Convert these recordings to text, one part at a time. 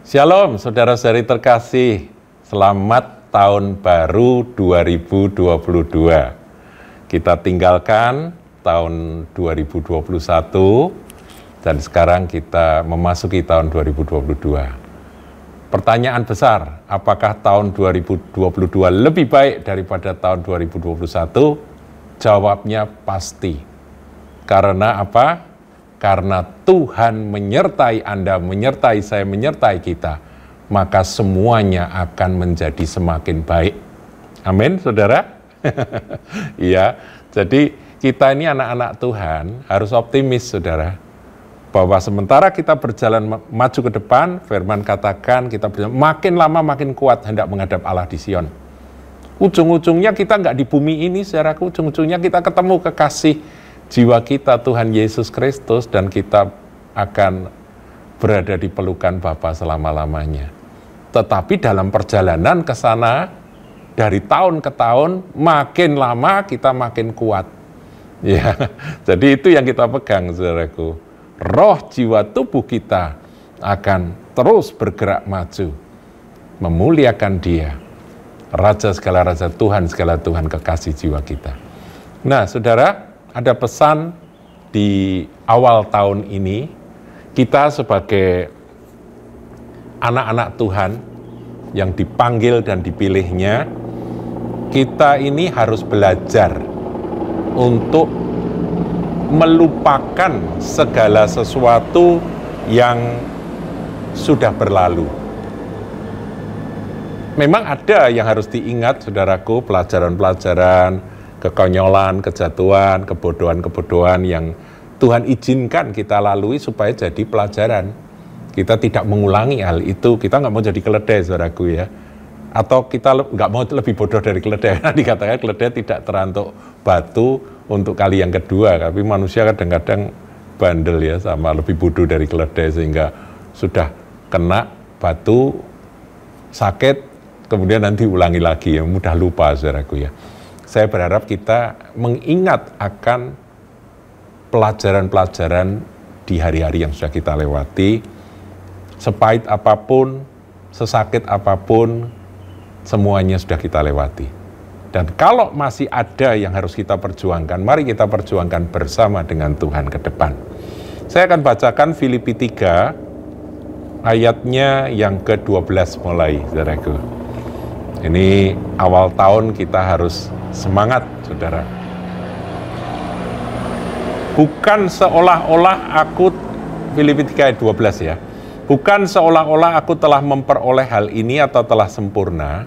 Shalom, saudara-saudari terkasih. Selamat tahun baru 2022. Kita tinggalkan tahun 2021 dan sekarang kita memasuki tahun 2022. Pertanyaan besar, apakah tahun 2022 lebih baik daripada tahun 2021? Jawabnya pasti. Karena apa? Karena Tuhan menyertai Anda, menyertai saya, menyertai kita, maka semuanya akan menjadi semakin baik. Amin, saudara? Iya, jadi kita ini anak-anak Tuhan harus optimis, saudara. Bahwa sementara kita berjalan maju ke depan, firman katakan kita berjalan, makin lama makin kuat hendak menghadap Allah di Sion. Ujung-ujungnya kita nggak di bumi ini, saudaraku, ujung-ujungnya kita ketemu kekasih jiwa kita, Tuhan Yesus Kristus, dan kita akan berada di pelukan Bapa selama-lamanya. Tetapi dalam perjalanan ke sana, dari tahun ke tahun, makin lama kita makin kuat. Ya, jadi itu yang kita pegang, saudaraku. Roh, jiwa, tubuh kita akan terus bergerak maju, memuliakan Dia, Raja segala Raja, Tuhan segala Tuhan, kekasih jiwa kita. Nah, saudara, ada pesan di awal tahun ini, kita sebagai anak-anak Tuhan yang dipanggil dan dipilihnya, kita ini harus belajar untuk melupakan segala sesuatu yang sudah berlalu. Memang ada yang harus diingat, saudaraku, pelajaran-pelajaran, kekonyolan, kejatuhan, kebodohan-kebodohan yang Tuhan izinkan kita lalui supaya jadi pelajaran. Kita tidak mengulangi hal itu, kita nggak mau jadi keledai, saudaraku ya. Atau kita nggak mau lebih bodoh dari keledai. Dikatakan keledai tidak terantuk batu untuk kali yang kedua, tapi manusia kadang-kadang bandel ya, sama lebih bodoh dari keledai, sehingga sudah kena batu, sakit, kemudian nanti ulangi lagi, ya mudah lupa, saudaraku ya. Saya berharap kita mengingat akan pelajaran-pelajaran di hari-hari yang sudah kita lewati. Sepahit apapun, sesakit apapun, semuanya sudah kita lewati. Dan kalau masih ada yang harus kita perjuangkan, mari kita perjuangkan bersama dengan Tuhan ke depan. Saya akan bacakan Filipi 3, ayatnya yang ke-12 mulai, saudaraku. Ini awal tahun kita harus semangat, saudara. Bukan seolah-olah aku, Filipi 3 ayat 12 ya, bukan seolah-olah aku telah memperoleh hal ini atau telah sempurna.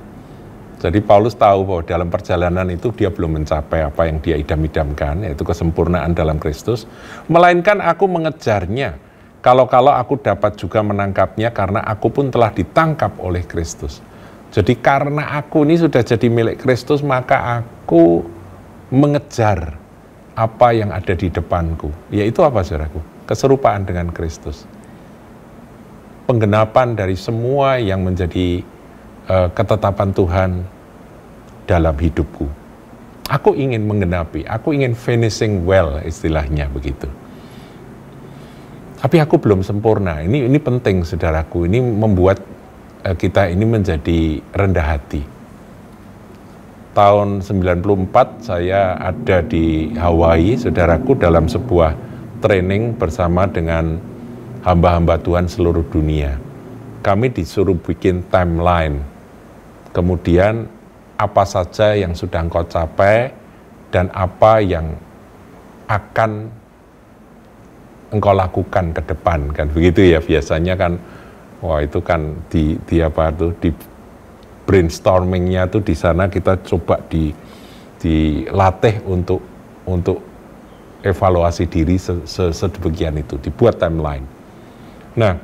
Jadi Paulus tahu bahwa dalam perjalanan itu dia belum mencapai apa yang dia idam-idamkan, yaitu kesempurnaan dalam Kristus. Melainkan aku mengejarnya, kalau-kalau aku dapat juga menangkapnya, karena aku pun telah ditangkap oleh Kristus. Jadi karena aku ini sudah jadi milik Kristus, maka aku mengejar apa yang ada di depanku. Yaitu apa, saudaraku? Keserupaan dengan Kristus. Penggenapan dari semua yang menjadi ketetapan Tuhan dalam hidupku. Aku ingin menggenapi, aku ingin finishing well, istilahnya begitu. Tapi aku belum sempurna. Ini penting, saudaraku. Ini membuat kita ini menjadi rendah hati. Tahun 94 saya ada di Hawaii, saudaraku, dalam sebuah training bersama dengan hamba-hamba Tuhan seluruh dunia. Kami disuruh bikin timeline. Kemudian apa saja yang sudah engkau capai dan apa yang akan engkau lakukan ke depan, kan begitu ya biasanya kan. Wah, itu kan di brainstormingnya tuh di sana kita coba dilatih untuk evaluasi diri sedemikian itu, dibuat timeline. Nah,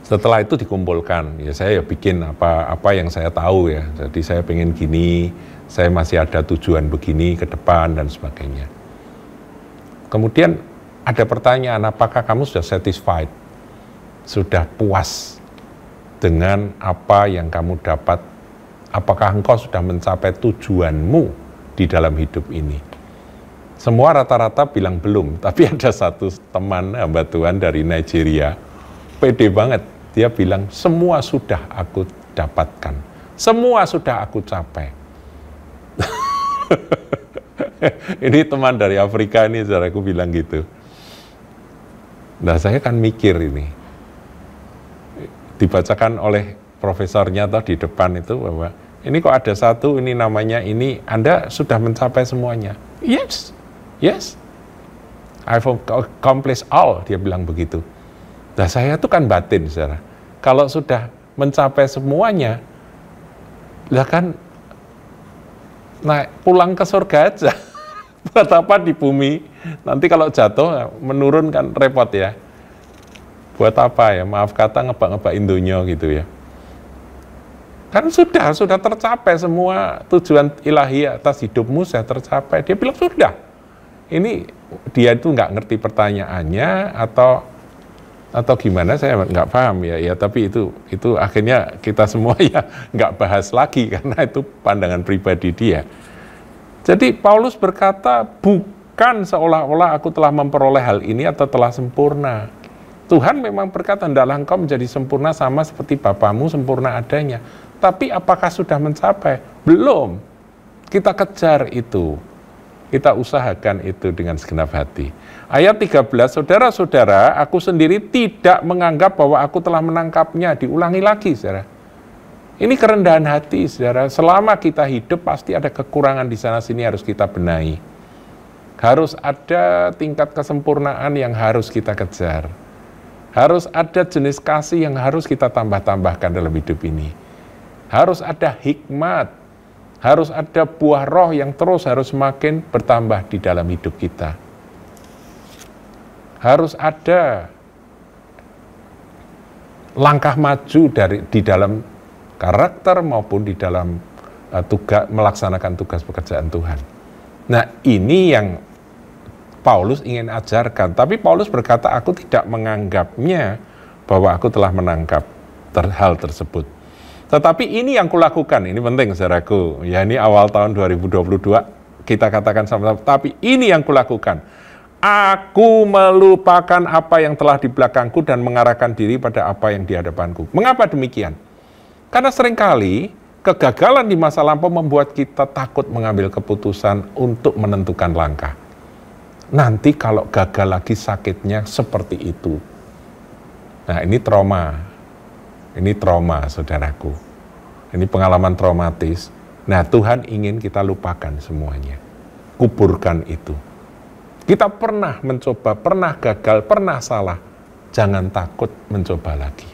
setelah itu dikumpulkan, ya saya bikin apa yang saya tahu ya. Jadi saya pengen gini, saya masih ada tujuan begini ke depan dan sebagainya. Kemudian ada pertanyaan, apakah kamu sudah satisfied? Sudah puas dengan apa yang kamu dapat? Apakah engkau sudah mencapai tujuanmu di dalam hidup ini? Semua rata-rata bilang belum, tapi ada satu teman hamba Tuhan dari Nigeria, pede banget. Dia bilang, semua sudah aku dapatkan. Semua sudah aku capai. Ini teman dari Afrika ini, saudaraku bilang gitu. Nah, saya kan mikir ini. Dibacakan oleh profesornya atau di depan itu bahwa ini kok ada satu, ini namanya ini, Anda sudah mencapai semuanya. Yes, yes. I've accomplished all, dia bilang begitu. Nah, saya tuh kan batin, saudara. Kalau sudah mencapai semuanya, lah kan naik pulang ke surga aja. Buat apa di bumi? Nanti kalau jatuh, menurun kan repot ya. Buat apa ya? Maaf kata ngebak-ngebak Indonya gitu ya. Kan sudah tercapai semua tujuan ilahi atas hidupmu sudah tercapai. Dia bilang sudah. Ini dia itu nggak ngerti pertanyaannya atau gimana, saya nggak paham ya. Ya tapi itu akhirnya kita semua ya nggak bahas lagi karena itu pandangan pribadi dia. Jadi Paulus berkata, bukan seolah-olah aku telah memperoleh hal ini atau telah sempurna. Tuhan memang berkata, hendaklah engkau menjadi sempurna sama seperti Bapamu sempurna adanya. Tapi apakah sudah mencapai? Belum. Kita kejar itu. Kita usahakan itu dengan segenap hati. Ayat 13, saudara-saudara, aku sendiri tidak menganggap bahwa aku telah menangkapnya. Diulangi lagi, saudara. Ini kerendahan hati, saudara. Selama kita hidup, pasti ada kekurangan di sana-sini harus kita benahi. Harus ada tingkat kesempurnaan yang harus kita kejar. Harus ada jenis kasih yang harus kita tambah-tambahkan dalam hidup ini. Harus ada hikmat, harus ada buah roh yang terus harus semakin bertambah di dalam hidup kita. Harus ada langkah maju di dalam karakter maupun di dalam melaksanakan tugas pekerjaan Tuhan. Nah, ini yang Paulus ingin ajarkan, tapi Paulus berkata, aku tidak menganggapnya bahwa aku telah menangkap hal tersebut. Tetapi ini yang kulakukan, ini penting saudaraku, ya ini awal tahun 2022, kita katakan sama-sama, tapi ini yang kulakukan. Aku melupakan apa yang telah di belakangku dan mengarahkan diri pada apa yang di hadapanku. Mengapa demikian? Karena seringkali kegagalan di masa lampau membuat kita takut mengambil keputusan untuk menentukan langkah. Nanti kalau gagal lagi sakitnya seperti itu. Nah, ini trauma saudaraku. Ini pengalaman traumatis. Nah, Tuhan ingin kita lupakan semuanya. Kuburkan itu. Kita pernah mencoba, pernah gagal, pernah salah. Jangan takut mencoba lagi.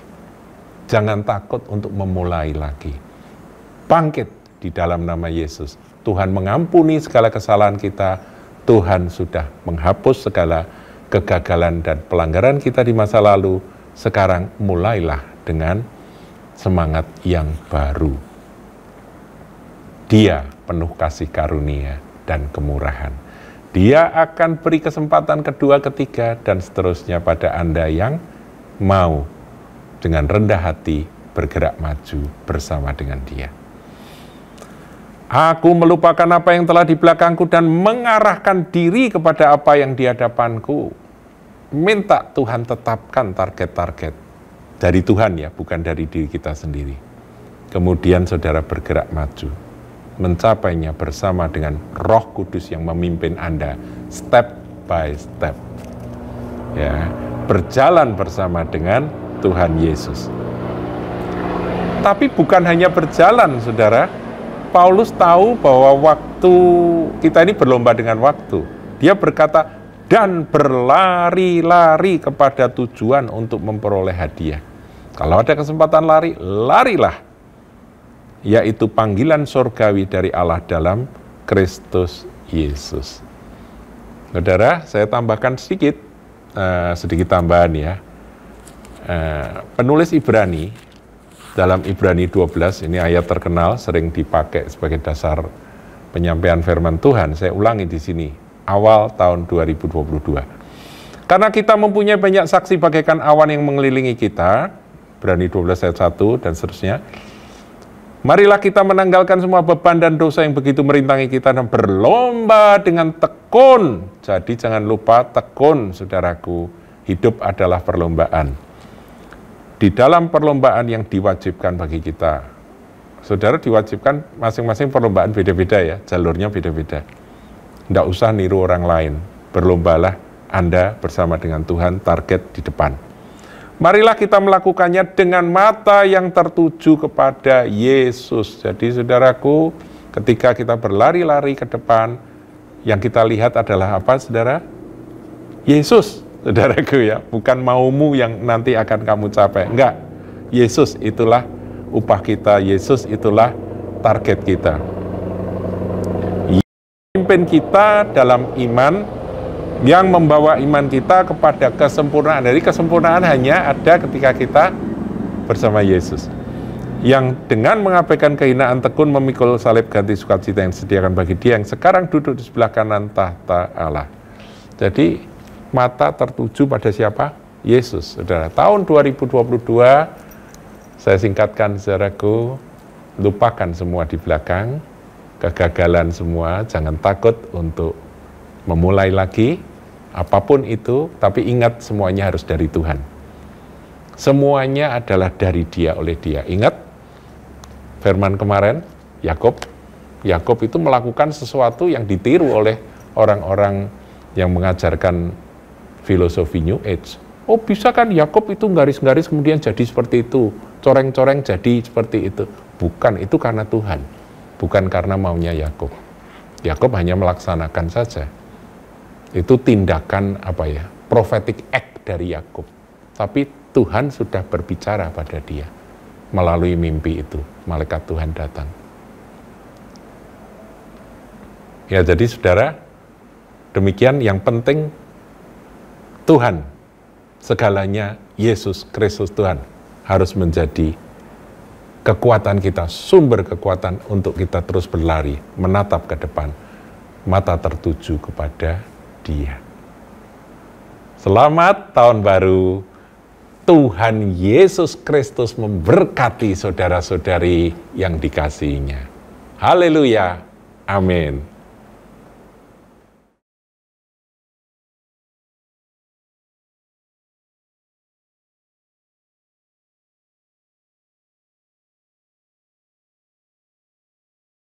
Jangan takut untuk memulai lagi. Bangkit di dalam nama Yesus. Tuhan mengampuni segala kesalahan kita. Tuhan sudah menghapus segala kegagalan dan pelanggaran kita di masa lalu. Sekarang mulailah dengan semangat yang baru. Dia penuh kasih karunia dan kemurahan. Dia akan beri kesempatan kedua, ketiga, dan seterusnya pada Anda yang mau dengan rendah hati bergerak maju bersama dengan Dia. Aku melupakan apa yang telah di belakangku dan mengarahkan diri kepada apa yang di hadapanku. Minta Tuhan tetapkan target-target dari Tuhan ya, bukan dari diri kita sendiri. Kemudian saudara bergerak maju, mencapainya bersama dengan Roh Kudus yang memimpin Anda step by step. Ya, berjalan bersama dengan Tuhan Yesus. Tapi bukan hanya berjalan, saudara. Paulus tahu bahwa waktu kita ini berlomba dengan waktu. Dia berkata, dan berlari-lari kepada tujuan untuk memperoleh hadiah. Kalau ada kesempatan lari, larilah. Yaitu panggilan surgawi dari Allah dalam Kristus Yesus. Saudara, saya tambahkan sedikit tambahan ya. Penulis Ibrani, dalam Ibrani 12, ini ayat terkenal, sering dipakai sebagai dasar penyampaian firman Tuhan. Saya ulangi di sini, awal tahun 2022. Karena kita mempunyai banyak saksi bagaikan awan yang mengelilingi kita, Ibrani 12 ayat 1 dan seterusnya. Marilah kita menanggalkan semua beban dan dosa yang begitu merintangi kita dan berlomba dengan tekun. Jadi jangan lupa tekun, saudaraku. Hidup adalah perlombaan. di dalam perlombaan yang diwajibkan bagi kita. Saudara diwajibkan masing-masing perlombaan beda-beda ya, jalurnya beda-beda. Tidak usah niru orang lain, berlombalah Anda bersama dengan Tuhan, target di depan. Marilah kita melakukannya dengan mata yang tertuju kepada Yesus. Jadi saudaraku, ketika kita berlari-lari ke depan, yang kita lihat adalah apa saudara? Yesus, saudaraku ya, bukan maumu yang nanti akan kamu capai. Enggak, Yesus itulah upah kita, Yesus itulah target kita. Pimpin kita dalam iman, yang membawa iman kita kepada kesempurnaan. Jadi kesempurnaan hanya ada ketika kita bersama Yesus. Yang dengan mengabaikan kehinaan tekun memikul salib ganti sukacita yang disediakan bagi Dia yang sekarang duduk di sebelah kanan tahta Allah. Jadi mata tertuju pada siapa? Yesus. Saudara, tahun 2022 saya singkatkan saudaraku, lupakan semua di belakang, kegagalan semua, jangan takut untuk memulai lagi, apapun itu, tapi ingat semuanya harus dari Tuhan. Semuanya adalah dari Dia, oleh Dia. Ingat firman kemarin, Yakub itu melakukan sesuatu yang ditiru oleh orang-orang yang mengajarkan filosofi New Age. Oh bisa kan Yakub itu garis-garis kemudian jadi seperti itu, coreng-coreng jadi seperti itu. Bukan, itu karena Tuhan, bukan karena maunya Yakub. Yakub hanya melaksanakan saja. Itu tindakan prophetic act dari Yakub. Tapi Tuhan sudah berbicara pada dia melalui mimpi itu, malaikat Tuhan datang. Ya jadi saudara, demikian yang penting Tuhan, segalanya Yesus Kristus Tuhan harus menjadi kekuatan kita, sumber kekuatan untuk kita terus berlari, menatap ke depan, mata tertuju kepada Dia. Selamat tahun baru, Tuhan Yesus Kristus memberkati saudara-saudari yang dikasihinya. Haleluya, amin.